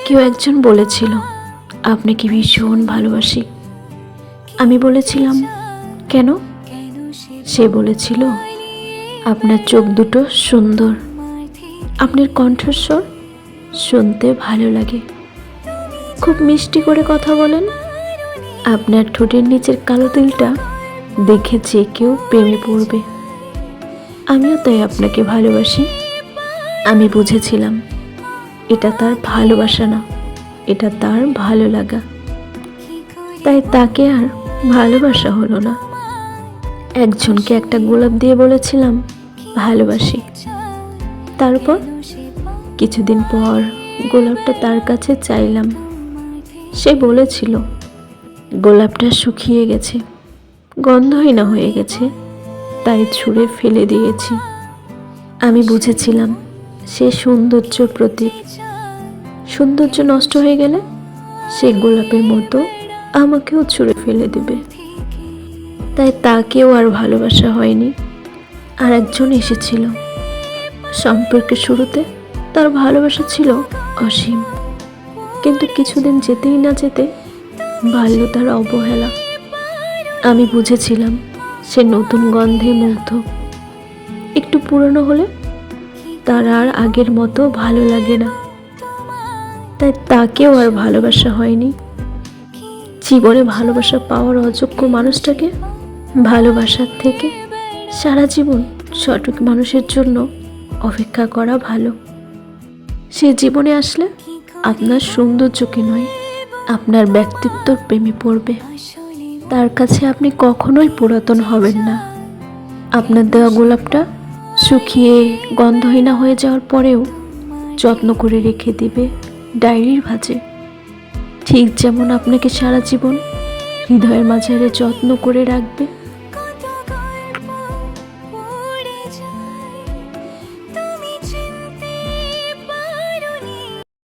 কেউ একজন বলেছিল আপনাকে ভীষণ ভালোবাসি। আমি বলেছিলাম কেন? সে বলেছিল আপনার চোখ দুটো সুন্দর, আপনার কণ্ঠস্বর শুনতে ভালো লাগে, খুব মিষ্টি করে কথা বলেন, আপনার ঠোঁটের নিচের কালো তিলটা দেখে যে কেউ প্রেমে পড়বে। আমিও তাই আপনাকে ভালোবাসি। আমি বুঝেছিলাম এটা তার ভালোবাসা না, এটা তার ভালো লাগা। তাই তাকে আর ভালোবাসা হলো না। একজনকে একটা গোলাপ দিয়ে বলেছিলাম ভালোবাসি। তারপর কিছুদিন পর গোলাপটা তার কাছে চাইলাম। সে বলেছিল গোলাপটা শুকিয়ে গেছে, গন্ধহীন হয়ে গেছে, তাই ছুঁড়ে ফেলে দিয়েছি। আমি বুঝেছিলাম সে সৌন্দর্য প্রতীক। সৌন্দর্য নষ্ট হয়ে গেলে সে গোলাপের মতো আমাকেও ছুঁড়ে ফেলে দেবে। তাই তাকেও আর ভালোবাসা হয়নি। আর একজন এসেছিল। সম্পর্কের শুরুতে তার ভালোবাসা ছিল অসীম, কিন্তু কিছুদিন যেতেই না যেতে বাড়ল তার অবহেলা। আমি বুঝেছিলাম সে নতুন গন্ধে মুগ্ধ। একটু পুরনো হলে তার আর আগের মতো ভালো লাগে না। তাই তাকেও আর ভালোবাসা হয়নি। জীবনে ভালোবাসা পাওয়ার অযোগ্য মানুষটাকে ভালোবাসার থেকে সারা জীবন সঠিক মানুষের জন্য অপেক্ষা করা ভালো। সে জীবনে আসলে আপনার সৌন্দর্যকে নয়, আপনার ব্যক্তিত্বর প্রেমে পড়বে। তার কাছে আপনি কখনোই পুরাতন হবেন না। আপনার দেওয়া গোলাপটা শুকিয়ে গন্ধহীনা হয়ে যাওয়ার পরেও যত্ন করে রেখে দিবে ডায়েরির ভাঁজে। ঠিক যেমন আপনাকে সারা জীবন হৃদয়ের মাঝারে যত্ন করে রাখবে।